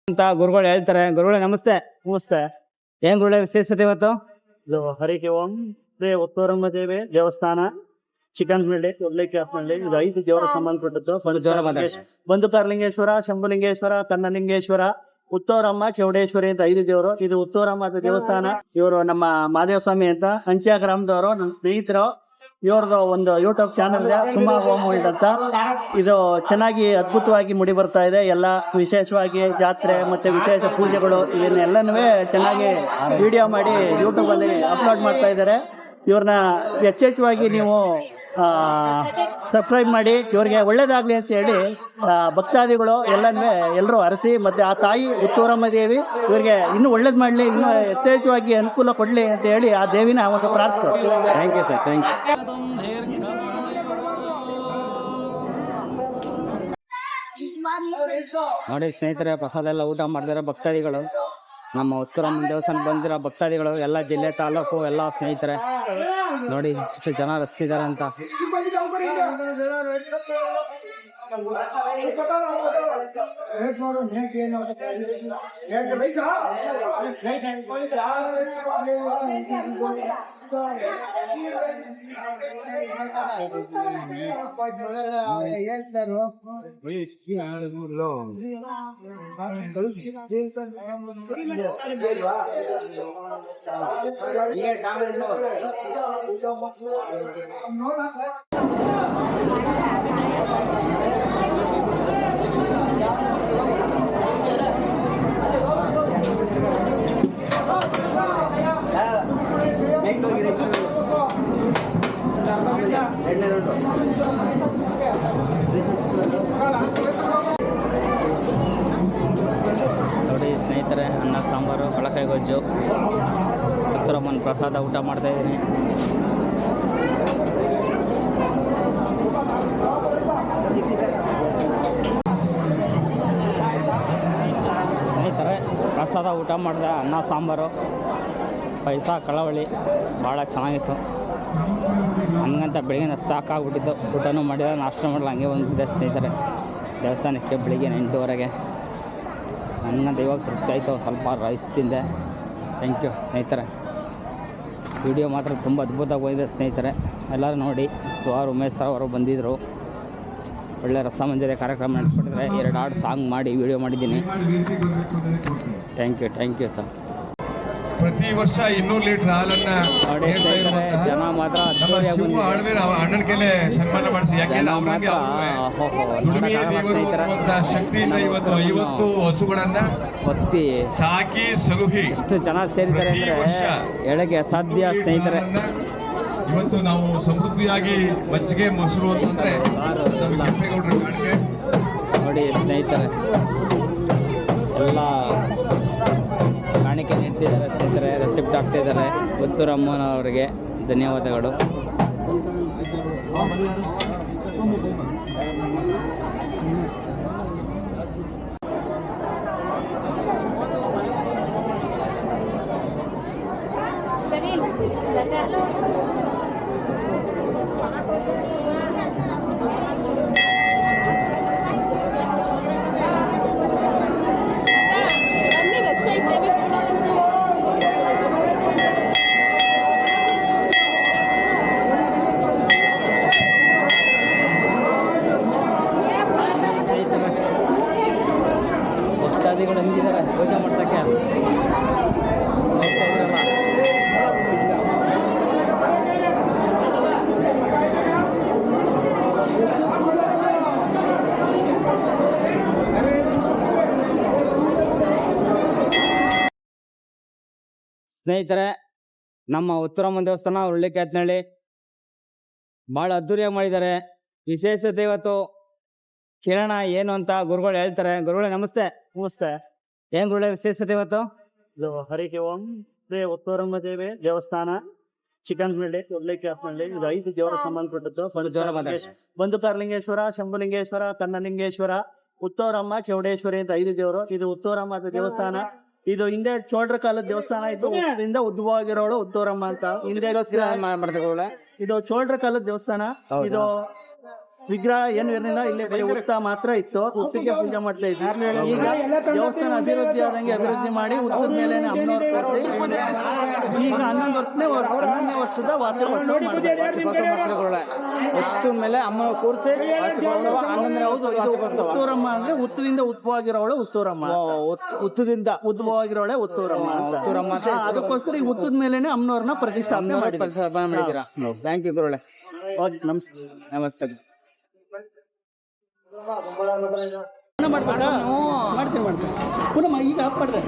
ಅಂತ ಗುರುಗಳು ಹೇಳ್ತಾರೆ. ಗುರುಗಳೇ ನಮಸ್ತೆ. ನಮಸ್ತೆ. ಏನ್ ಗುರುಗಳೇ ವಿಶೇಷತೆ ಇವತ್ತು? ಇದು ಹರಿಕೆ ಓಂ ಶ್ರೀ ಉತ್ತೂರಮ್ಮ ದೇವಿ ದೇವಸ್ಥಾನ, ಚಿಕ್ಕನಹಳ್ಳಿ, ದೊಡ್ಡಲಿಕ್ಕಾಪನಹಳ್ಳಿ. ಇದು 5 ದೇವರ ಸಂಬಂಧಪಟ್ಟದ್ದು. ಬಂದುಕಾರಲಿಂಗೇಶ್ವರ, ಶಂಭುಲಿಂಗೇಶ್ವರ, ಕನ್ನಲಿಂಗೇಶ್ವರ, ಉತ್ತೂರಮ್ಮ, ಚೌಡೇಶ್ವರಿ ಅಂತ 5 ದೇವರು. ಇದು ಉತ್ತೂರಮ್ಮ ದೇವಸ್ಥಾನ. ಇವರು ನಮ್ಮ ಮಹಾದೇವ ಸ್ವಾಮಿ ಅಂತ ಅಂಚ್ಯಾ ಗ್ರಾಮದವರು, ನಮ್ಮ ಸ್ನೇಹಿತರು. ಇವ್ರದ್ದು ಒಂದು ಯೂಟ್ಯೂಬ್ ಚಾನಲ್ ಇದೆ, ಸುಮಾ ಹೋಮ್ ವರ್ಲ್ಡ್ ಅಂತ. ಇದು ಚೆನ್ನಾಗಿ ಅದ್ಭುತವಾಗಿ ಮುಡಿ ಬರ್ತಾ ಇದೆ. ಎಲ್ಲ ವಿಶೇಷವಾಗಿ ಜಾತ್ರೆ ಮತ್ತೆ ವಿಶೇಷ ಪೂಜೆಗಳು ಇವನ್ನೆಲ್ಲನೂ ಚೆನ್ನಾಗಿ ವಿಡಿಯೋ ಮಾಡಿ ಯೂಟ್ಯೂಬ್ ಅಲ್ಲಿ ಅಪ್ಲೋಡ್ ಮಾಡ್ತಾ ಇದ್ದಾರೆ. ಇವ್ರನ್ನ ಹೆಚ್ಚೆಚ್ಚುವಾಗಿ ನೀವು ಸಬ್ಸ್ಕ್ರೈಬ್ ಮಾಡಿ, ಇವ್ರಿಗೆ ಒಳ್ಳೇದಾಗ್ಲಿ ಅಂತ ಹೇಳಿ ಭಕ್ತಾದಿಗಳು ಎಲ್ಲರೂ ಹರಸಿ, ಮತ್ತೆ ಆ ತಾಯಿ ಉತ್ತೂರಮ್ಮ ದೇವಿ ಇವ್ರಿಗೆ ಇನ್ನೂ ಒಳ್ಳೇದು ಮಾಡಲಿ, ಇನ್ನೂ ಯಥೇಚ್ಛವಾಗಿ ಅನುಕೂಲ ಕೊಡಲಿ ಅಂತ ಹೇಳಿ ಆ ದೇವಿನ ಒಂದು ಪ್ರಾರ್ಥಿಸೋ. Thank you sir, thank you. ನೋಡಿ ಸ್ನೇಹಿತರೆ, ಪ್ರಸಾದ ಎಲ್ಲ ಊಟ ಮಾಡಿದಾರೆ ಭಕ್ತಾದಿಗಳು. ನಮ್ಮ ಉತ್ತೂರಮ್ಮ ದೇವಸ್ಥಾನ ಬಂದಿರೋ ಭಕ್ತಾದಿಗಳು ಎಲ್ಲ ಜಿಲ್ಲೆ, ತಾಲೂಕು ಎಲ್ಲ ಸ್ನೇಹಿತರೆ. ನೋಡಿ ಎಷ್ಟು ಜನ ರಸಿದ್ದಾರೆ ಅಂತ. ನೋಡಿ ಸ್ನೇಹಿತರೆ, ಅನ್ನ ಸಾಂಬಾರು, ಕಳಕಾಯಿ ಗೊಜ್ಜು, ಉತ್ತೂರಮ್ಮನ ಪ್ರಸಾದ ಊಟ ಮಾಡ್ತಾ ಇದ್ದೀನಿ. ಸ್ನೇಹಿತರೆ, ಪ್ರಸಾದ ಊಟ ಮಾಡಿದೆ. ಅನ್ನ ಸಾಂಬಾರು, ಪಾಯಸ, ಕಳವಳಿ ಭಾಳ ಚೆನ್ನಾಗಿತ್ತು. ಹಂಗಂತ ಬೆಳಿಗ್ಗೆ ಸಾಕಾಗ್ಬಿಟ್ಟಿದ್ದು. ಊಟನೂ ಮಾಡಿದ, ನಾಷ್ಟ ಮಾಡಲ್ಲ, ಹಂಗೆ ಬಂದಿದ್ದೆ ಸ್ನೇಹಿತರೆ ದೇವಸ್ಥಾನಕ್ಕೆ ಬೆಳಿಗ್ಗೆ 8:30. ಹಂಗಂತ ಇವಾಗ ತೃಪ್ತಿ ಆಯಿತು. ಸ್ವಲ್ಪ ರೈಸ್ ತಿಂದೆ. ಥ್ಯಾಂಕ್ ಯು ಸ್ನೇಹಿತರೆ. ವಿಡಿಯೋ ಮಾತ್ರ ತುಂಬ ಅದ್ಭುತವಾಗಿ ಬಂದಿದೆ ಸ್ನೇಹಿತರೆ. ಎಲ್ಲರೂ ನೋಡಿ. ಸುಮಾರು ಉಮೇಶ್ ಸರ್ ಅವರು ಬಂದಿದ್ದರು. ಒಳ್ಳೆ ರಸಮಂಜರಿ ಕಾರ್ಯಕ್ರಮ ನಡೆಸ್ಕೊಟ್ಟಿದ್ದಾರೆ. 2 ಹಾಡು ಸಾಂಗ್ ಮಾಡಿ ವಿಡಿಯೋ ಮಾಡಿದ್ದೀನಿ. Thank you sir. ಪ್ರತಿ ವರ್ಷ 200 ಲೀಟರ್ ಹಾಲನ್ನ ನೋಡಿ ಸ್ನೇಹಿತರೆ, ಜನ ಮಾತ್ರ ಅಣ್ಣನ ಕೈಲೇ ಸನ್ಮಾನ ಮಾಡಿಸಿ. ಶಕ್ತಿಯಿಂದ ಇವತ್ತು 50 ಹಸುಗಳನ್ನ ಭಕ್ತಿ ಸಾಕಿ ಸಲುಹಿ ಎಷ್ಟು ಜನ ಸೇರಿದ್ದಾರೆ ಅಂದರೆ ಹೇಳಕ್ಕೆ ಅಸಾಧ್ಯ ಸ್ನೇಹಿತರೆ. ಇವತ್ತು ನಾವು ಸಮೃದ್ಧಿಯಾಗಿ ಮಜ್ಜಿಗೆ ಮೊಸರು ಅಂತಂದ್ರೆ ನೋಡಿ ಸ್ನೇಹಿತರೆ, ಎಲ್ಲ ಕಾಣಿಕೆ ನೀಡ್ತಿದ್ದಾರೆ ಸ್ನೇಹಿತರೆ, ರೆಸಿಪ್ಟ್ ಆಗ್ತಿದ್ದಾರೆ. ಉತ್ತೂರಮ್ಮನವರಿಗೆ ಧನ್ಯವಾದಗಳು. ಭಕ್ತಾದಿಗಳು ಹಂಗಿದ್ದಾರೆ ಪೂಜೆ ಮಾಡ್ಸೋಕ್ಕೆ. ನೋಡ್ತಾ ಇದ್ರಲ್ಲ, ಸ್ನೇಹಿತರೆ, ನಮ್ಮ ಉತ್ತೂರಮ್ಮ ದೇವಸ್ಥಾನ ಹುರುಳಿಕಾಯತ್ನಹಳ್ಳಿ ಭಾಳ ಅದ್ದೂರಿಯಾಗಿ ಮಾಡಿದ್ದಾರೆ. ವಿಶೇಷತೆ ಇವತ್ತು ಕೇಳೋಣ ಏನು ಅಂತ ಗುರುಗಳು ಹೇಳ್ತಾರೆ. ಗುರುಗಳೇ ನಮಸ್ತೆ. ನಮಸ್ತೆ. ಏನ್ ಗುರುಗಳೇ ವಿಶೇಷತೆ ಇವತ್ತು? ಇದು ಹರಿಕೆ ಓಂ ಶ್ರೀ ಉತ್ತೂರಮ್ಮ ದೇವಿ ದೇವಸ್ಥಾನ, ಚಿಕ್ಕನಹಳ್ಳಿ, ದೊಡ್ಡಲಿಕ್ಕಾಪನಹಳ್ಳಿ. ಇದು 5 ದೇವರ ಸಂಬಂಧಪಟ್ಟದ್ದು. ಬಂದುಕಾರಲಿಂಗೇಶ್ವರ, ಶಂಭುಲಿಂಗೇಶ್ವರ, ಕನ್ನಲಿಂಗೇಶ್ವರ, ಉತ್ತೂರಮ್ಮ, ಚೌಡೇಶ್ವರಿ ಅಂತ 5 ದೇವರು. ಇದು ಉತ್ತೂರಮ್ಮ ದೇವಸ್ಥಾನ. ಇದು ಹಿಂದೆ ಚೋಳರ ಕಾಲದ ದೇವಸ್ಥಾನ ಇತ್ತು. ಉದ್ಭವವಾಗಿರೋಳು ಉತ್ತೂರಮ್ಮ ಅಂತ. ಹಿಂದೆ ಇದು ಚೋಳರ ಕಾಲದ ದೇವಸ್ಥಾನ. ಇದು ವಿಗ್ರಹ ಏನು ಇರಲಿಲ್ಲ, ಇಲ್ಲಿ ಬರೀ ಹುತ್ತ ಮಾತ್ರ ಇತ್ತು. ಹುತ್ತಿಗೆ ಪೂಜೆ ಮಾಡ್ತಾ ಇದ್ವಿ. ಈಗ ದೇವಸ್ಥಾನ ಅಭಿವೃದ್ಧಿ ಆದಂಗೆ ಅಭಿವೃದ್ಧಿ ಮಾಡಿ ಹುತ್ತದ ಮೇಲೆ ಅಮ್ಮನವ್ರು ಕರೆಸಿ ಈಗ 11ನೇ ವರ್ಷದ ವಾರ್ಷಿಕೋತ್ಸವ ಮಾಡಿದ್ದಾರೆ. ಹುತ್ತದ ಮೇಲೆ ಅಮ್ಮ ಕೂರಿಸಿ ವಾರ್ಷಿಕೋತ್ಸವ 11ನೇ ವಾರ್ಷಿಕೋತ್ಸವ. ಹುತ್ತೂರಮ್ಮ ಅಂದ್ರೆ ಹುತ್ತದಿಂದ ಉದ್ಭವ ಆಗಿರೋವಳೆ ಹುತ್ತೂರಮ್ಮ, ಹುತ್ತದಿಂದ ಉದ್ಭವ ಆಗಿರೋಳೆ ಹುತ್ತೂರಮ್ಮ ಅಂತ. ಹುತ್ತೂರಮ್ಮ ಅಂತ ಅದಕ್ಕೋಸ್ಕರ ಈ ಹುತ್ತದ ಮೇಲೆನೆ ಅಮ್ಮನವ್ರನ್ನ ಪ್ರತಿಷ್ಠಾಪನೆ ಮಾಡಿದ್ದೀರಾ? ಥ್ಯಾಂಕ್ ಯು ಗುರುಗಳೇ. ನಮಸ್ತೆ. ನಮಸ್ತೆ. ಮಾಡ್ಬೇಕಾ? ಮಾಡ್ತೀನಿ. ಪುನಃ ಈಗ ಆಫ್ ಮಾಡಿದೆ.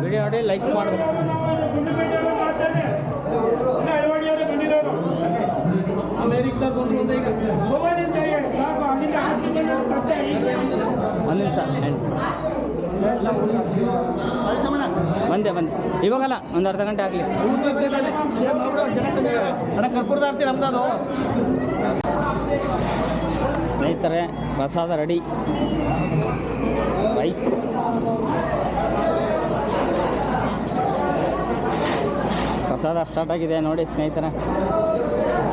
ವಿಡಿಯೋ ನೋಡಿ ಲೈಕ್ ಮಾಡಬೇಕು. ಒಂದು ನಿಮಿಷ ಬಂದೆ ಇವಾಗಲ್ಲ, ಒಂದು ಅರ್ಧ ಗಂಟೆ ಆಗಲಿ. ಸ್ನೇಹಿತರೆ, ಪ್ರಸಾದ ರೆಡಿ. ರೈಸ್ ಪ್ರಸಾದ ಸ್ಟಾರ್ಟ್ ಆಗಿದೆ ನೋಡಿ ಸ್ನೇಹಿತರೆ,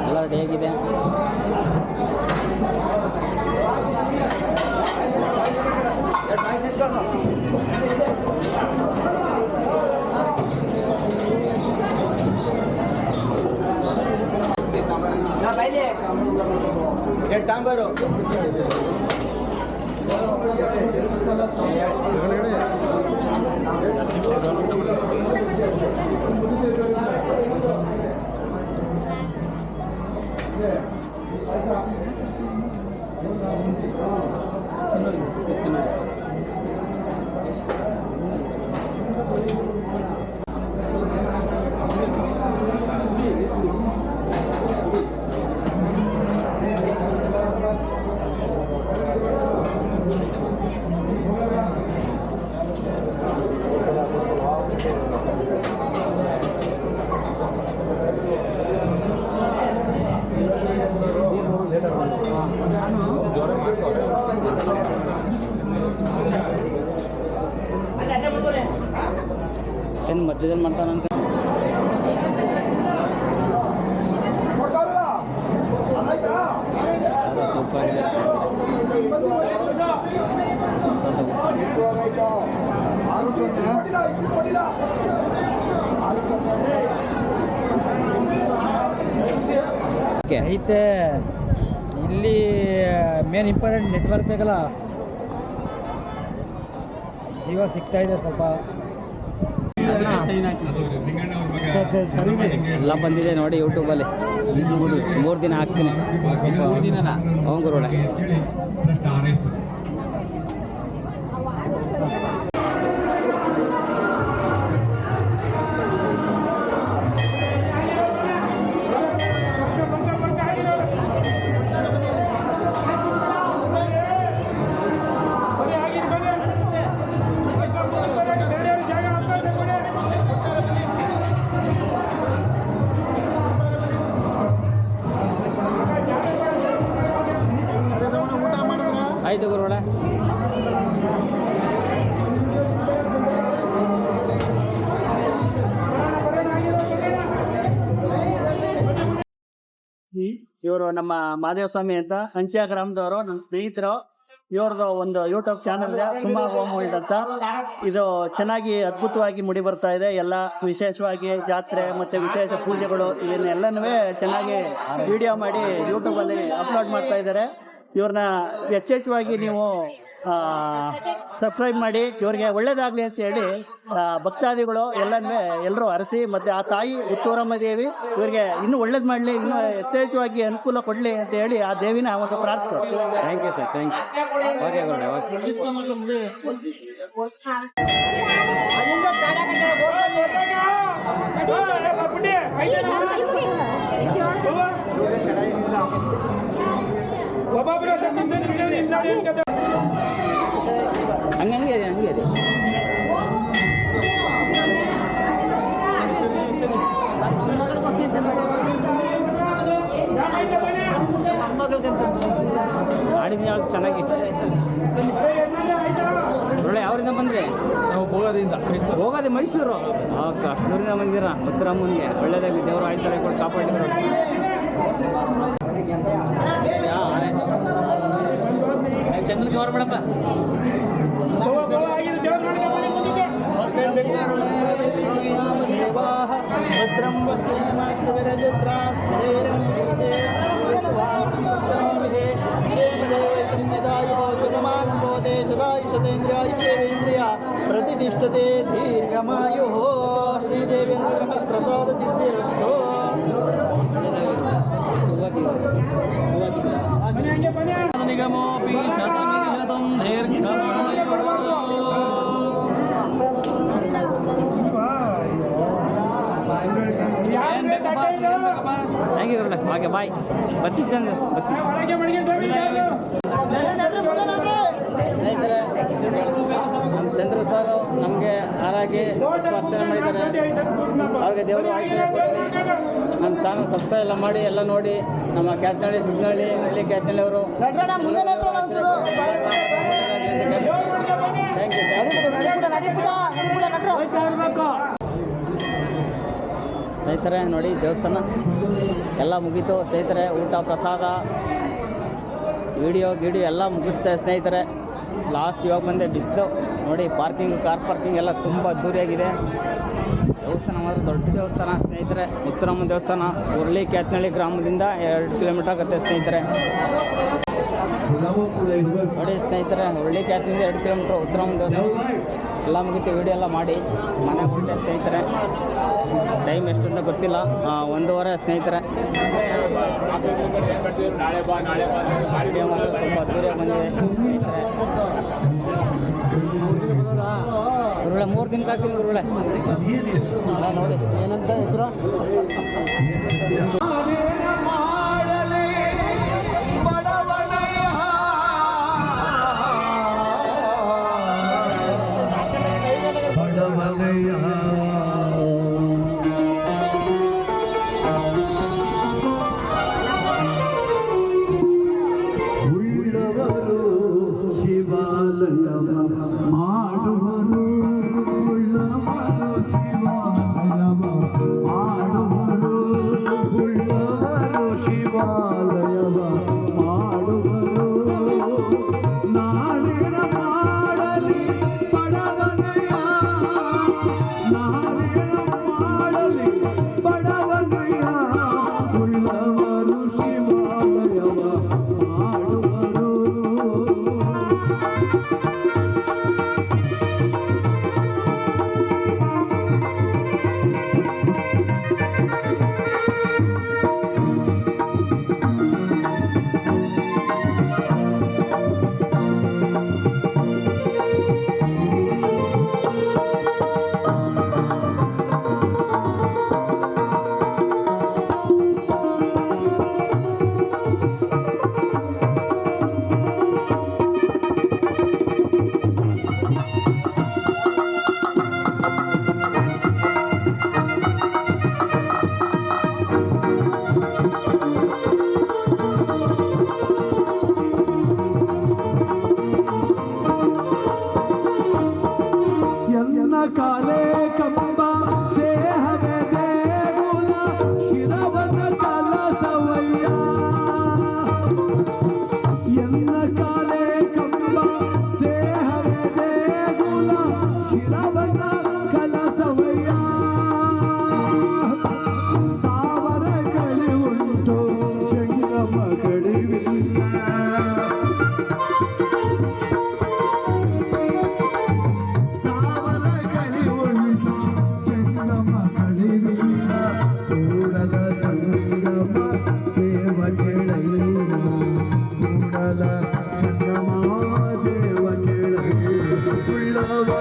ಎಲ್ಲ ರೆಡಿ ಆಗಿದೆ. ಸಾಂಬಾರು ಏನು ಮಧ್ಯದಲ್ಲಿ ಮಾಡ್ತಾನಂತ. ಐತೆ ಇಲ್ಲಿ ಮೇನ್ ಇಂಪಾರ್ಟೆಂಟ್ ನೆಟ್ವರ್ಕ್ ಬೇಕಲ್ಲ, ಜಿಯೋ ಸಿಗ್ತಾ ಇದೆ ಸ್ವಲ್ಪ. ಎಲ್ಲ ಬಂದಿದೆ ನೋಡಿ ಯೂಟ್ಯೂಬಲ್ಲಿ. 3 ದಿನ ಹಾಕ್ತೀನಿ. 3 ದಿನ ಹ್ಞೂ ಗುರುಳೆ. ಆಯ್ತು ಗುರುಗಳೇ. ಇವರು ನಮ್ಮ ಮಾದೇವ ಸ್ವಾಮಿ ಅಂತ ಅಂಚೆ ಗ್ರಾಮದವರು, ನಮ್ಮ ಸ್ನೇಹಿತರು. ಇವ್ರದ್ದು ಒಂದು ಯೂಟ್ಯೂಬ್ ಚಾನಲ್ ಇದೆ, ಸುಮಾ ಹೋಮ್ ವರ್ಲ್ಡ್ ಅಂತ. ಇದು ಚೆನ್ನಾಗಿ ಅದ್ಭುತವಾಗಿ ಮುಡಿ ಬರ್ತಾ ಇದೆ. ಎಲ್ಲ ವಿಶೇಷವಾಗಿ ಜಾತ್ರೆ ಮತ್ತೆ ವಿಶೇಷ ಪೂಜೆಗಳು ಇವನ್ನೆಲ್ಲನೂ ಚೆನ್ನಾಗಿ ವಿಡಿಯೋ ಮಾಡಿ ಯೂಟ್ಯೂಬ್ ಅಲ್ಲಿ ಅಪ್ಲೋಡ್ ಮಾಡ್ತಾ ಇದ್ದಾರೆ. ಇವ್ರನ್ನ ಹೆಚ್ಚೆಚ್ಚುವಾಗಿ ನೀವು ಸಬ್ಸ್ಕ್ರೈಬ್ ಮಾಡಿ. ಇವ್ರಿಗೆ ಒಳ್ಳೇದಾಗಲಿ ಅಂತ ಹೇಳಿ ಭಕ್ತಾದಿಗಳು ಎಲ್ಲರೂ ಹರಸಿ, ಮತ್ತು ಆ ತಾಯಿ ಮುತ್ತೂರಮ್ಮ ದೇವಿ ಇವರಿಗೆ ಇನ್ನೂ ಒಳ್ಳೇದು ಮಾಡಲಿ, ಇನ್ನೂ ಯಥೇಚ್ಛವಾಗಿ ಅನುಕೂಲ ಕೊಡಲಿ ಅಂತ ಹೇಳಿ ಆ ದೇವಿನ ಒಂದು ಪ್ರಾರ್ಥಿಸೋ. Thank you sir, thank you. Okay ಗುರುಗಳೇ, ಹಂಗೆ ರೀ, ಹಂಗೆ ರೀ. ಮಾಡಿದ್ನಿ ಅವಳು ಚೆನ್ನಾಗಿತ್ತು. ಒಳ್ಳೆ ಯಾವರಿಂದ ಬಂದ್ರಿ? ನಾವು ಹೋಗೋದು ಮೈಸೂರು. ಓಕೆ, ಅಷ್ಟು ದೂರದಿಂದ ಬಂದಿದ್ದೀರಾ ಮುತ್ತುರಮ್ಮನಿಗೆ. ಒಳ್ಳೇದಾಗಲಿ, ದೇವರು ಆಯ್ಸರ ಕೊಟ್ಟು ಕಾಪಾಡಿದ್ರು. ಚಂದ್ರಕ್ಕೆ ಹೊರ ಬಿಡಪ್ಪ. ಭದ್ರಂ ಪ್ರತಿಷ್ಠತೆ ದೀರ್ಘಮಾಯು. ಶ್ರೀದೇವೇಂದ್ರ ಪ್ರಸಾದ ಸಿದ್ಧಿರಸ್ತು. ನಿಗಮೋಪಿ ಶತಮಿನಿಶತಂ ದೀರ್ಘಮಾಯು. ಥ್ಯಾಂಕ್ ಯು ಗುರುಗಳೇ. ಓಕೆ, ಬಾಯ್. ಬರ್ತೀವಿ ಚಂದ್ರ, ಸ್ನೇಹಿತರೆ, ನಮ್ಮ ಚಂದ್ರ ಸರ್ ನಮಗೆ ಆರಾಗಿ ಅರ್ಚನೆ ಮಾಡಿದ್ದಾರೆ. ಅವ್ರಿಗೆ ದೇವರು ಆಶೀರ್ವಾದ ಕೊಡಲಿ. ನಮ್ಮ ಚಾನಲ್ ಸಬ್ಸ್ಕ್ರೈಬ್ ಎಲ್ಲ ಮಾಡಿ, ಎಲ್ಲ ನೋಡಿ. ನಮ್ಮ ಕ್ಯಾತ್ನಳ್ಳಿ, ಸುಗ್ನಳ್ಳಿ, ಹಳ್ಳಿ ಕ್ಯಾತ್ನಳ್ಳಿ ಅವರು ಥ್ಯಾಂಕ್ ಯು. ಸ್ನೇಹಿತರೆ ನೋಡಿ, ದೇವಸ್ಥಾನ ಎಲ್ಲ ಮುಗೀತು. ಸ್ನೇಹಿತರೆ, ಊಟ ಪ್ರಸಾದ ವಿಡಿಯೋ ಎಲ್ಲ ಮುಗಿಸ್ತಾರೆ ಸ್ನೇಹಿತರೆ. ಲಾಸ್ಟ್ ಇವಾಗ ಬಂದೆ ಬಿಸಿಲು ನೋಡಿ. ಕಾರ್ ಪಾರ್ಕಿಂಗ್ ಎಲ್ಲ ತುಂಬ ಅದ್ದೂರಿಯಾಗಿದೆ. ದೇವಸ್ಥಾನ ಮಾತ್ರ ದೊಡ್ಡ ದೇವಸ್ಥಾನ ಸ್ನೇಹಿತರೆ. ಮುತ್ತುರಮ್ಮ ದೇವಸ್ಥಾನ ಉರ್ಳಿ ಕ್ಯಾತ್ನಳ್ಳಿ ಗ್ರಾಮದಿಂದ 2 ಕಿಲೋಮೀಟರ್ ಆಗುತ್ತೆ ಸ್ನೇಹಿತರೆ. ನೋಡಿ ಸ್ನೇಹಿತರೆ, ಉರ್ಳಿ ಕ್ಯಾತ್ನಿಂದ 2 ಕಿಲೋಮೀಟ್ರ್ ಮುತ್ತುರಮ್ಮ ದೇವಸ್ಥಾನ. ಎಲ್ಲ ಮುಗಿತು, ವಿಡಿಯೋ ಎಲ್ಲ ಮಾಡಿ ಮನೆಗೆ ಹೊರಟೆ ಸ್ನೇಹಿತರೆ. ಟೈಮ್ ಎಷ್ಟು ಅಂತ ಗೊತ್ತಿಲ್ಲ, 1:15 ಸ್ನೇಹಿತರೆ. ವಿಡಿಯೋ ಮಾತ್ರ ತುಂಬ ಅದ್ದೂರಿಯಾಗಿ ಬಂದಿದೆ ಸ್ನೇಹಿತರೆ. ಗುರುಗಳೇ 3 ದಿನಕ್ಕೆ ಹಾಕ್ತೀನಿ ಗುರುಗಳೇ. ನೋಡಿ ಏನಂತ ಹೆಸರು?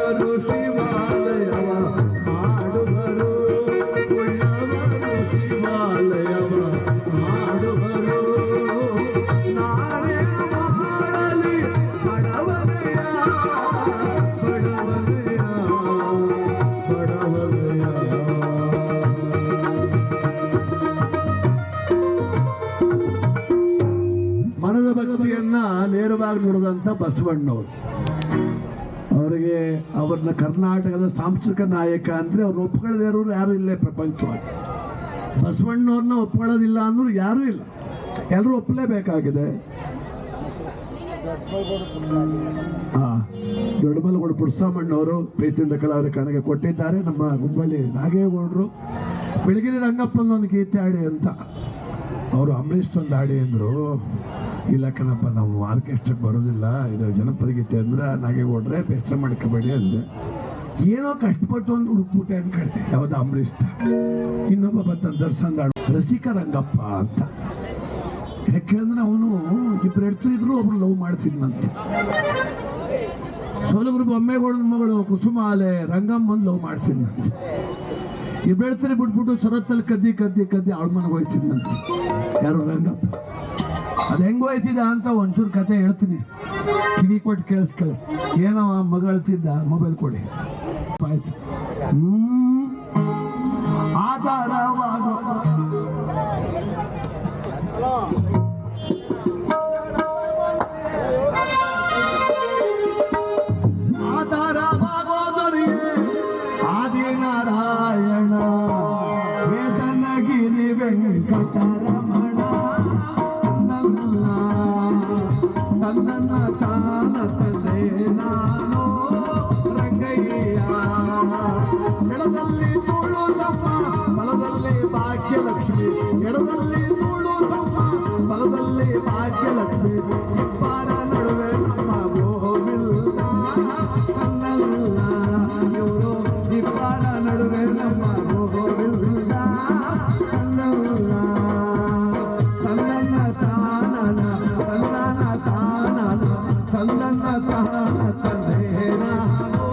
ಉಳ್ಳವರು ಶಿವಾಲಯವ ಮಾಡುವರು, ಉಳ್ಳವರು ಶಿವಾಲಯವ ಮಾಡುವರು. ನಾನೇ ಮಾಡಲಿ ಬಡವನೆಯ ಬಡವನೆಯ ಬಡವನೆಯ. ಮನದ ಭಕ್ತಿಯನ್ನ ನೇರವಾಗಿ ನೋಡಿದಂಥ ಬಸವಣ್ಣವರು, ಅವರಿಗೆ ಅವ್ರನ್ನ ಕರ್ನಾಟಕದ ಸಾಂಸ್ಕೃತಿಕ ನಾಯಕ ಅಂದರೆ ಅವ್ರು ಒಪ್ಕೊಳ್ಳದೇ ಇರೋರು ಯಾರೂ ಇಲ್ಲ ಪ್ರಪಂಚವಾಗಿ. ಬಸವಣ್ಣವ್ರನ್ನ ಒಪ್ಕೊಳ್ಳೋದಿಲ್ಲ ಅನ್ನೋರು ಯಾರೂ ಇಲ್ಲ, ಎಲ್ಲರೂ ಒಪ್ಪಲೇಬೇಕಾಗಿದೆ. ದೊಡ್ಡಮಲಗೌಡ ಪುಟ್ಸಮ್ಮಣ್ಣವರು ಪ್ರೀತಿಯಿಂದ ಕಲಾವಿದ ಕಣಗೆ ಕೊಟ್ಟಿದ್ದಾರೆ. ನಮ್ಮ ಗುಂಬಲ್ಲಿ ನಾಗೇಗೌಡರು ಬೆಳಗಿನ ರಂಗಪ್ಪನ ಒಂದು ಗೀತೆ ಆಡಿ ಅಂತ, ಅವರು ಅಂಬರೀಷ್ ಒಂದು ಆಡಿ ಅಂದರು. ಇಲ್ಲ ಕಣಪ್ಪ, ನಾವು ಆರ್ಕೆಸ್ಟ್ರಾಗೆ ಬರೋದಿಲ್ಲ, ಇದು ಜನಪದ ಗೀತೆ ಅಂದ್ರೆ ನಾಗೇಗೌಡ್ರೆ ಬೇಸರ ಮಾಡ್ಕೋಬೇಡಿ ಅಂದೆ. ಏನೋ ಕಷ್ಟಪಟ್ಟು ಒಂದು ಹುಡುಕ್ಬಿಟ್ಟೆ ಅನ್ಕಂಡೆ, ಯಾವುದೋ ಅಂಬರೀಷ್. ಇನ್ನೊಬ್ಬ ಬತ್ತ ದರ್ಶನ್ ರಸಿಕ ರಂಗಪ್ಪ ಅಂತ. ಯಾಕೆಂದ್ರೆ ಅವನು ಇಬ್ಬರು ಎಡ್ತಿದ್ರು, ಒಬ್ರು ಲವ್ ಮಾಡ್ತಿದ್ನಂತೆ. ಸೋಲಗುರು ಬೊಮ್ಮೇಗೌಡನ ಮಗಳು ಕುಸುಮಾಲೆ ರಂಗಮ್ಮನ್ ಲವ್ ಮಾಡ್ತಿದ್ನಂತೆ. ಇಬ್ಬರು ಎಡ್ತಾರೆ ಬಿಟ್ಬಿಟ್ಟು ಸರತ್ತಲ್ಲಿ ಕದ್ದಿ ಕದ್ದಿ ಕದ್ದಿ ಅವಳ ಮನೆಗೆ ಹೋಯ್ತಿದ್ನಂತೆ. ಯಾರು? ರಂಗಪ್ಪ. ಅದು ಹೆಂಗೆ ಹೋಯ್ತಿದ್ದ ಅಂತ ಒಂಚೂರು ಕತೆ ಹೇಳ್ತೀನಿ, ಕಿವಿ ಕೊಟ್ಟು ಕೇಳಿಸ್ಕೊಳ್ಳಿ. ಏನೋ ಮಗ ಹೇಳ್ತಿದ್ದ, ಮೊಬೈಲ್ ಕೊಡಿ ಆಯ್ತು. ಆಧಾರವಾಗೋ ಆಧಾರವಾಗೋದರಿಗೆ ಆದಿನಾರಾಯಣ ವೇದನಗಿರಿ ವೆಂಕಟರಮಣ ತನ್ನ ತಾನ ತಂದೆ ನಾನು ರಂಗಯ್ಯ. ಎಡದಲ್ಲಿ ತೂಳು ತಮ್ಮ ಬಲದಲ್ಲಿ ಭಾಗ್ಯಲಕ್ಷ್ಮಿ, ಎಡದಲ್ಲಿ ತೂಳು ತಮ್ಮ ಬಲದಲ್ಲಿ ಭಾಗ್ಯಲಕ್ಷ್ಮಿ. ಇಬ್ಬರ ನಡುವೆ ನಮ್ಮ ಗೋವಿಲ್ಲ ಕನ್ನಲ್ಲ, ಇವರು ಇಬ್ಬರ ನಡುವೆ ನಮ್ಮ ಗೋವಿಲ್ಲ ಕನ್ನಲ್ಲ. ತನ್ನ ತಾನನ ತನ್ನ ತಾನನ ತನ್ನ ತಾನ ತಂದೆ ನಾನು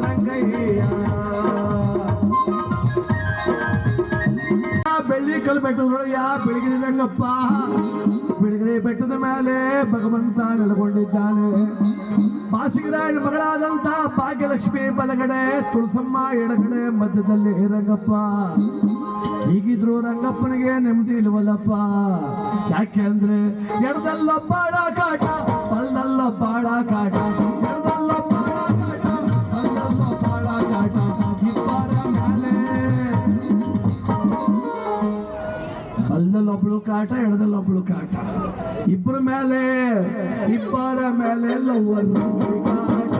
ರಂಗಯ್ಯ. ಬೆಳ್ಳಿ ಕಲ್ಲು ಬೆಟ್ಟದೊಳಗೆ ಬೆಳಗಿನ ರಂಗಪ್ಪ, ಬೆಳಗಿನ ಬೆಟ್ಟದ ಮೇಲೆ ಭಗವಂತ ನೆಲೆಗೊಂಡಿದ್ದಾನೆ. ಬಾಸಿಗರಾಯನ ಮಗಳಾದಂತ ಭಾಗ್ಯಲಕ್ಷ್ಮಿ ಬಲಗಡೆ, ತುಳಸಮ್ಮ ಎಡಗಡೆ, ಮಧ್ಯದಲ್ಲಿ ರಂಗಪ್ಪ. ಹೀಗಿದ್ರು ರಂಗಪ್ಪನಿಗೆ ನೆಮ್ಮದಿ ಇಲ್ವಲ್ಲಪ್ಪ. ಯಾಕೆ ಅಂದ್ರೆ ಎಡದಲ್ಲೊಬ್ಬಾಡ ಕಾಟ, ಬಲದಲ್ಲೊಬ್ಬಾಡ ಕಾಟ, ಎಡದಲ್ಲೊಬ್ಬಾಡ ಕಾಟ, ಬಲದಲ್ಲೊಬ್ಬಾಡ ಕಾಟ. ಇಬ್ಬರ ಮೇಲೆ ಬಲದಲ್ಲೊಬ್ಳು ಕಾಟ, ಎಡದಲ್ಲೊಬ್ಳು ಕಾಟ, ಇಬ್ಬರ ಮೇಲೆ ಇಬ್ಬರ ಮೇಲೆ ಲವ್ವರು ಕಾಟ.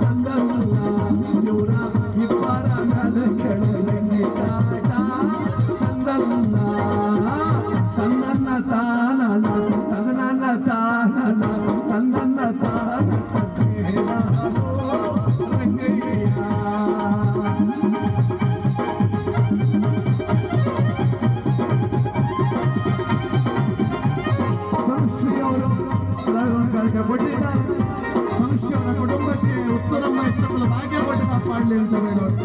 ತಂದಲ್ಲ ಇವರ ಇಬ್ಬರ ಮೇಲೆ ಕೆಳಗೆ ಕಾಟ. ತಂದಲ್ಲ ತನ್ನ ತಾನನ ತನ್ನ ತಾನನ ತನ್ನ ತಾನ ರಂಗಯ್ಯ. ಕೊಟ್ಟಿದ್ದಾರೆ ಮನುಷ್ಯರ ಕುಟುಂಬಕ್ಕೆ ಉತ್ತರಮ್ಮ ಇಷ್ಟಪಡ ಭಾಗ್ಯ ಕೊಟ್ಟು ಕಾಪಾಡಲಿ ಅಂತ ಬೇಡೋರು.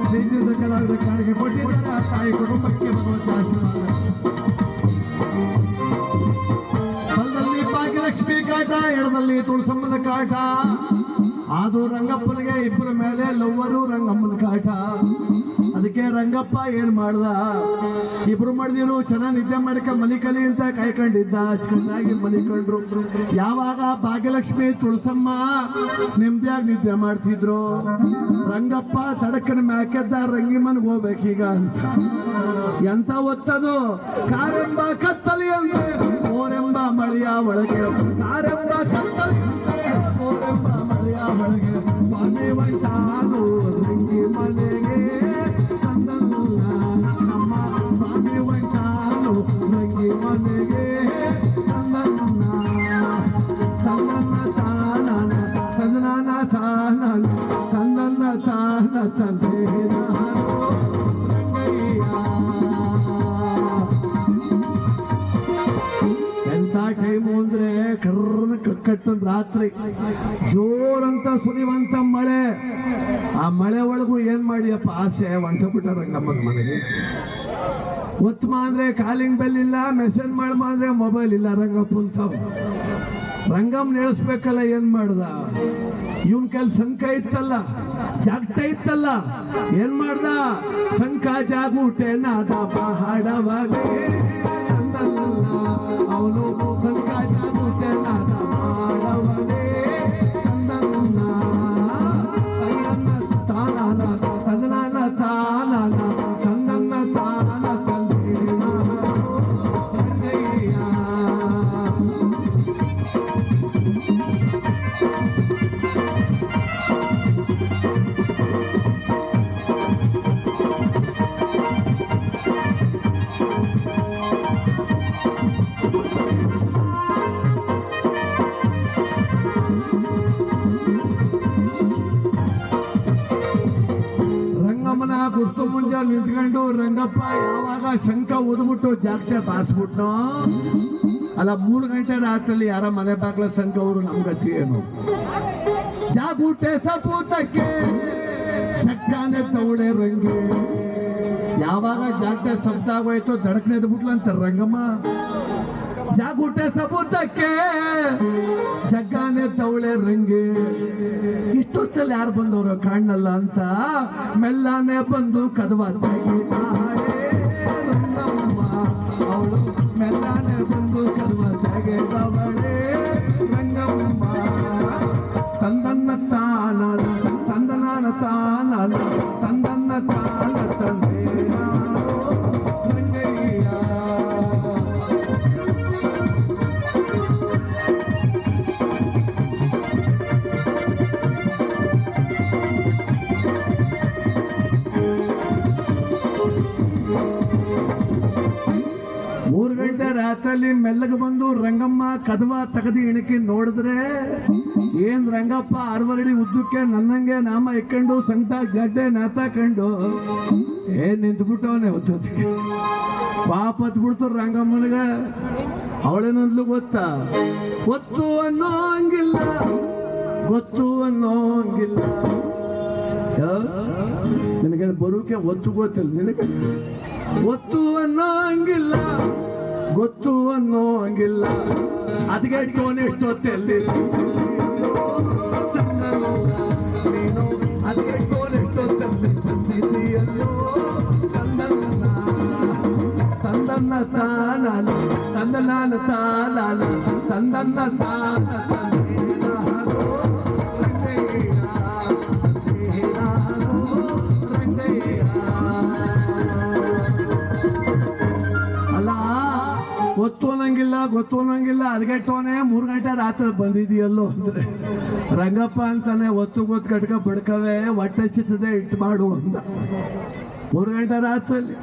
ಪ್ರೀತಿಯಿಂದ ಕಲಾವಿದ ಕಾಣಿಕೆ ಕೊಟ್ಟಿದ್ದಾರೆ. ಆ ತಾಯಿ ಕುಟುಂಬಕ್ಕೆ ಭಗವಂತ ಆಶೀರ್ವಾದ. ಬಲದಲ್ಲಿ ಭಾಗ್ಯಲಕ್ಷ್ಮಿ ಕಾಟ, ಎಡದಲ್ಲಿ ತುಳಸಮ್ಮನ ಕಾಟ. ಅದು ರಂಗಪ್ಪನಿಗೆ ಇಬ್ಬರ ಮೇಲೆ ಲವ್ವರು ರಂಗಮ್ಮನ ಕಾಟ. ಅದಕ್ಕೆ ರಂಗಪ್ಪ ಏನ್ ಮಾಡ್ದ, ಇಬ್ರು ಮಾಡಿದಿರು ಚೆನ್ನಾಗಿ ನಿದ್ದೆ ಮಾಡ್ಕ ಮಲಿಕಲಿ ಅಂತ ಕಾಯ್ಕೊಂಡಿದ್ದ. ಚೆನ್ನಾಗಿ ಮಲಿಕೊಂಡ್ರು. ಯಾವಾಗ ಭಾಗ್ಯಲಕ್ಷ್ಮಿ ತುಳಸಮ್ಮ ನೆಮ್ಮದಿಯಾಗಿ ನಿದ್ದೆ ಮಾಡ್ತಿದ್ರು, ರಂಗಪ್ಪ ತಡಕನ ಮ್ಯಾಕೆದ್ದ ರಂಗಿಮನ್ಗೆ ಹೋಗ್ಬೇಕೀಗ ಅಂತ. ಎಂತ ಒತ್ತದು ಕಾರೆಂಬ ಕತ್ತಲಿಯಂತೆ ಓರೆಂಬ ಮಳೆಯ ಒಳಗೆ, ಕಾರೆಂಬ ಕತ್ತಲಿಯಂತೆ ಓರೆಂಬ ಮಳೆಯ ಒಳಗೆ. ಸ್ವಾಮಿ ವೈತಾನು ರಂಗಿ ಮನೆಗೆ ತಂದಲ್ಲ ನಮ್ಮ ಸ್ವಾಮಿ ವೈತಾನು ರಂಗಿ ಮನೆಗೆ ತಂದಲ್ಲ. ತನ್ನ ತಾನನ ತನ್ನ ತಾನನ ತನ್ನ ತಾನ ತಂದೆ ನಾನು 27 ರಾತ್ರಿ ಜೋರಂತ ಸುರಿಯುವಂತ ಮಳೆ. ಆ ಮಳೆ ಒಳಗೂ ಏನ್ ಮಾಡಿಯಪ್ಪ ಆಸೆ ಹೊಂಟಬಿಟ್ಟ ರಂಗಮ್ಮನ ಮನೆಗೆ. ಒತ್ತು ಅಂದ್ರೆ ಕಾಲಿಂಗ್ ಬೆಲ್ ಇಲ್ಲ, ಮೆಸೇಜ್ ಅಂದ್ರೆ ಮೊಬೈಲ್ ಇಲ್ಲ. ರಂಗಮ್ಮ ನೆಲೆಸ್ಬೇಕಲ್ಲ, ಏನ್ ಮಾಡ್ದ? ಇವನ್ ಕೈಲಿ ಸಂಕ ಇತ್ತಲ್ಲ, ಜಾಗಟ ಇತ್ತಲ್ಲ, ಏನ್ ಮಾಡ್ದ? ಸಂಕ ಜಾಗೂಟೆ ನಾದ ಹಾಡವಾಗೆ ಅವನು ಸಂಕ ಜಾಗೂಟೆ ನಾದ ಹಾಡವಾಗೆ ತಾನ ತಂದನ ತಾನ ತಂದನ್ನ ತಾನ ಕುಸ್ತು ಮುಂಜಾ ನಿಂತ್ಕೊಂಡು ರಂಗಪ್ಪ ಯಾವಾಗ ಶಂಕ ಊದ್ಬಿಟ್ಟು ಜಾಗಟೆ ಬಾರಿಸ್ಬಿಟ್ನೋ ಅಲ್ಲ, 3 ಗಂಟೆ ರಾತ್ರಿಯಲ್ಲಿ ಯಾರ ಮನೆ ಬಾಗ್ಲ ಶಂಕ ಅವರು ನಮ್ಗತಿ ಏನು? ಜಾಗೂಟೆ ಸಪೂತಕ್ಕೆ ಚಕ್ಕಾನೆ ತವಳೆ ರಂಗಿ. ಯಾವಾಗ ಜಾಗಟೆ ಶಬ್ದ ಆಗೋಯ್ತು ದಡಕ್ನೆದ್ ಬಿಟ್ಲಂತ ರಂಗಮ್ಮ. ಜಾಗೂಟೆ ಸಪೂತಕ್ಕೆ ಜಗ್ಗಾನೆ ತವಳೆ ರಂಗಿ. ಇಷ್ಟೊತ್ತಲ್ಲಿ ಯಾರು ಬಂದವರು ಕಾಣಲ್ಲ ಅಂತ ಮೆಲ್ಲಾನೆ ಬಂದು ಕದವ ತೆಗೆದಾಳೆ ರಂಗಮ್ಮ. ಅವಳು ಮೆಲ್ಲಾನೆ ಬಂದು ಕದವ ತೆಗೆದವಳೆ ರಂಗಮ್ಮ. ತಂದನ್ನ ತಾನ ತಂದನಾನ ತಾನ ತಂದನ್ನ ತಾನ ತಂದೆ ರಂಗಯ್ಯ. ರಾತ್ರಿಯಲ್ಲಿ ಮೆಲ್ಲಗೆ ಬಂದು ರಂಗಮ್ಮ ಕದವ ತಗದಿ ಇಣಕಿ ನೋಡಿದ್ರೆ ಏನ್ ರಂಗಪ್ಪ 6 ಅಡಿ ಉದ್ದಕ್ಕೆ ನನ್ನಂಗೆ ನಾಮ ಇಕ್ಕೊಂಡು ಸಂತ ಗಡ್ಡೆ ನಾತಾಕೊಂಡು ನಿಂತ್ಬಿಟ್ಟವನೇ ಒತ್ತಕ್ಕೆ. ಪಾಪ ಹತ್ಬಿಡ್ತು ರಂಗಮ್ಮನಿಗೆ. ಅವಳೇನಂದ್ಲು ಗೊತ್ತಾ? ಒತ್ತು ಅನ್ನೋ ಹಂಗಿಲ್ಲ, ಗೊತ್ತು ಅನ್ನೋ ಹಂಗಿಲ್ಲ. ನಿನಗೆ ಬರೋಕೆ ಒತ್ತು ಗೊತ್ತಿಲ್ಲ, ನಿನಗೆ ಒತ್ತು ಅನ್ನೋ ಹಂಗಿಲ್ಲ, ಗೊತ್ತು ಅನ್ನೋ ಹಂಗಿಲ್ಲ. ಅದಕ್ಕೆ ಇಟ್ಕೊಂಡು ಎಷ್ಟೊತ್ತಲ್ಲಿ ನೀನು ಅದಕ್ಕೆ ಇಟ್ಕೊಂಡು ಎಷ್ಟೊತ್ತಲ್ಲಿ ತಂದಿದೆಯಲ್ಲೋ ತಂದನ್ನ ತಾನ ತಂದನಾನ ತಾನ ತಂದನ್ನ ತಾನ ಗೊತ್ತು ಅನ್ನಂಗಿಲ್ಲ, ಗೊತ್ತು ಅನ್ನಂಗಿಲ್ಲ. ಅದಗೆಟ್ಟವನೇ 3 ಗಂಟೆ ರಾತ್ರಿ ಬಂದಿದೆಯಲ್ಲೋ ಅಂದ್ರೆ ರಂಗಪ್ಪ ಅಂತಾನೆ ಒತ್ತು ಗೊತ್ತು ಕಟ್ಕ ಬಡ್ಕವೇ ಹೊಟ್ಟೆ ಸಿತ್ತದೆ ಇಟ್ಟು ಮಾಡು ಅಂತ. 3 ಗಂಟೆ ರಾತ್ರಿಯಲ್ಲಿ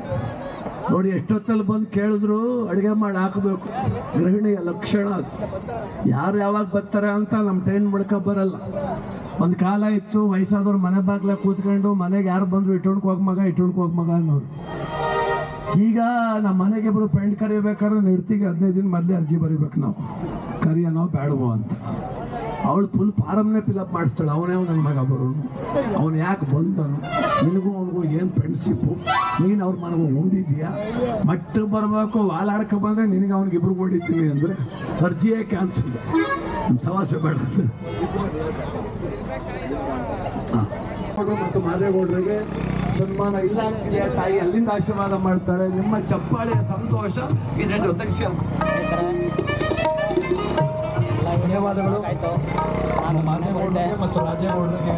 ನೋಡಿ ಎಷ್ಟೊತ್ತಲ್ಲಿ ಬಂದು ಕೇಳಿದ್ರು ಅಡುಗೆ ಮಾಡಿ ಹಾಕಬೇಕು. ಗೃಹಿಣಿಯ ಲಕ್ಷಣ ಅದು. ಯಾರು ಯಾವಾಗ ಬರ್ತಾರೆ ಅಂತ ನಮ್ಮ ಟೈಮ್ ಬಡ್ಕ ಬರಲ್ಲ. ಒಂದು ಕಾಲ ಇತ್ತು, ವಯಸ್ಸಾದವ್ರು ಮನೆ ಬಾಗ್ಲ ಕೂತ್ಕೊಂಡು ಮನೆಗೆ ಯಾರು ಬಂದ್ರು ಇಟ್ಕೊಂಡ್ ಹೋಗ್ ಮಗ ಅನ್ನೋರು. ಈಗ ನಮ್ಮ ಮನೆಗೆ ಇಬ್ಬರು ಫ್ರೆಂಡ್ ಕರಿಬೇಕಾದ್ರೆ ನಿಡ್ತಿಗೆ 15 ದಿನ ಮೊದಲೇ ಅರ್ಜಿ ಬರೀಬೇಕು ನಾವು, ಕರಿಯನೋ ಬೇಡವೋ ಅಂತ. ಅವಳು ಫುಲ್ ಫಾರಮ್ನೇ ಫಿಲಪ್ ಮಾಡಿಸ್ತಾಳೆ. ಅವನೇ ನನ್ನ ಮಗ ಬರೋನು, ಅವನು ಯಾಕೆ ಬಂದನು, ನಿನಗೂ ಅವನಿಗೂ ಏನು ಫ್ರೆಂಡ್ಶಿಪ್ಪು, ನೀನು ಅವ್ರ ಮನೆಗೂ ಉಂಡಿದ್ದೀಯಾ, ಮಟ್ಟಿಗೆ ಬರಬೇಕು, ವಾಲಾಡ್ಕೊ ಬಂದರೆ ನಿನಗೆ ಅವ್ನಿಗೆ ಇಬ್ರು ಹೊಡಿತೀನಿ ಅಂದರೆ ಅರ್ಜಿಯೇ ಕ್ಯಾನ್ಸಲ್, ನಮ್ಮ ಸವಾಸ ಬೇಡ ಅಂತ. ಮತ್ತು ಮಾದೇಗೌಡರಿಗೆ ಸನ್ಮಾನ ಇಲ್ಲ ಅಂತಿದೆಯಾ ತಾಯಿ, ಅಲ್ಲಿಂದ ಆಶೀರ್ವಾದ ಮಾಡ್ತಾಳೆ. ನಿಮ್ಮ ಚಪ್ಪಾಳೆಯ ಸಂತೋಷ ಇದರ ಜೊತೆಗೆ ಧನ್ಯವಾದಗಳು ಮಾದೇಗೌಡರಿಗೆ ಮತ್ತು ರಾಜೇಗೌಡರಿಗೆ.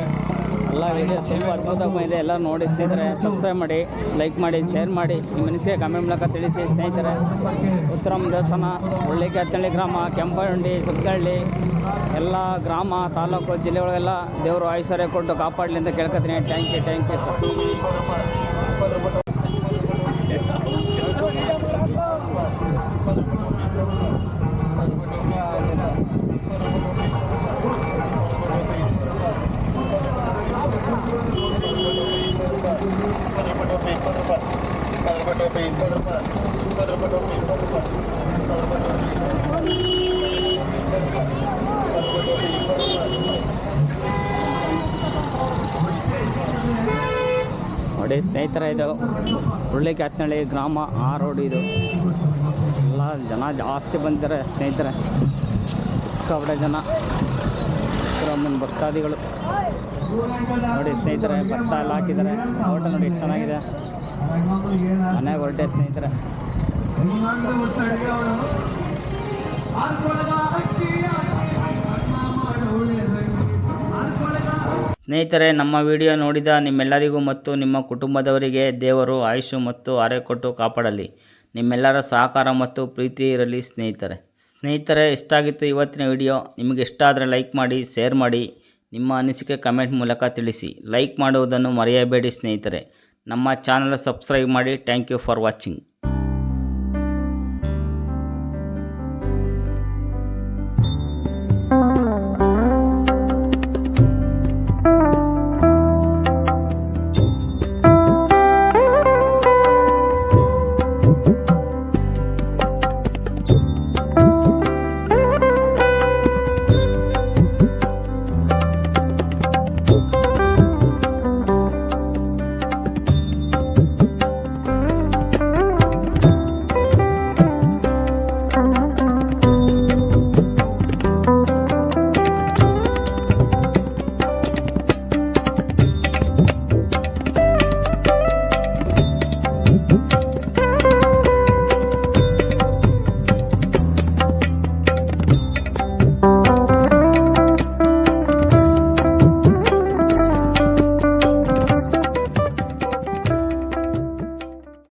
ಎಲ್ಲ ವೀಡಿಯೋಸ್ ತುಂಬ ಅದ್ಭುತವಾಗಿದೆ. ಎಲ್ಲ ನೋಡಿ ಸ್ನೇಹಿತರೆ, ಸಬ್ಸ್ಕ್ರೈಬ್ ಮಾಡಿ, ಲೈಕ್ ಮಾಡಿ, ಶೇರ್ ಮಾಡಿ, ನಿಮ್ಮ ಮನಸ್ಸಿಗೆ ಕಮೆಂಟ್ ಮೂಲಕ ತಿಳಿಸಿ ಸ್ನೇಹಿತರೆ. ಉತ್ತರಮ್ಮ ದೇವಸ್ಥಾನ, ಒಳ್ಳಿಕೆ ಹತ್ತಳ್ಳಿ ಗ್ರಾಮ, ಕೆಂಪಹಳ್ಳಿ, ಸುತ್ತಹಳ್ಳಿ ಎಲ್ಲ ಗ್ರಾಮ, ತಾಲೂಕು, ಜಿಲ್ಲೆಗಳಿಗೆಲ್ಲ ದೇವರು ಐಶ್ವರ್ಯ ಕೊಟ್ಟು ಕಾಪಾಡಲಿ ಅಂತ ಕೇಳ್ಕೊತೀನಿ. Thank you. ನೋಡಿ ಸ್ನೇಹಿತರೆ, ಇದು ಹುರುಳಿಕ್ಯಾತ್ನಳ್ಳಿ ಗ್ರಾಮ, ಆ ರೋಡ್ ಇದು. ಎಲ್ಲ ಜನ ಜಾಸ್ತಿ ಬಂದಿದ್ದಾರೆ ಸ್ನೇಹಿತರೆ, ಸಿಕ್ಕಾಪಟ್ಟೆ ಜನ, ಸುಬ್ರಹ್ಮಣ್ಯ ಭಕ್ತಾದಿಗಳು. ನೋಡಿ ಸ್ನೇಹಿತರೆ, ಭತ್ತ ಎಲ್ಲ ಹಾಕಿದ್ದಾರೆ. ತೋಟ ನೋಡಿ ಎಷ್ಟು ಚೆನ್ನಾಗಿದೆ. ಮನೆಗೆ ಹೊರಟೆ ಸ್ನೇಹಿತರೆ. ಸ್ನೇಹಿತರೆ, ನಮ್ಮ ವಿಡಿಯೋ ನೋಡಿದ ನಿಮ್ಮೆಲ್ಲರಿಗೂ ಮತ್ತು ನಿಮ್ಮ ಕುಟುಂಬದವರಿಗೆ ದೇವರು ಆಯುಷು ಮತ್ತು ಆರೋಗ್ಯ ಕೊಟ್ಟು ಕಾಪಾಡಲಿ. ನಿಮ್ಮೆಲ್ಲರ ಸಹಕಾರ ಮತ್ತು ಪ್ರೀತಿ ಇರಲಿ ಸ್ನೇಹಿತರೆ. ಇಷ್ಟ ಆಗಿತ್ತು ಇವತ್ತಿನ ವಿಡಿಯೋ. ನಿಮಗೆ ಇಷ್ಟ ಆದರೆ ಲೈಕ್ ಮಾಡಿ, ಶೇರ್ ಮಾಡಿ, ನಿಮ್ಮ ಅನಿಸಿಕೆ ಕಮೆಂಟ್ ಮೂಲಕ ತಿಳಿಸಿ. ಲೈಕ್ ಮಾಡುವುದನ್ನು ಮರೆಯಬೇಡಿ ಸ್ನೇಹಿತರೆ. ನಮ್ಮ ಚಾನಲ್ ಸಬ್ಸ್ಕ್ರೈಬ್ ಮಾಡಿ. Thank you for watching. Thank you.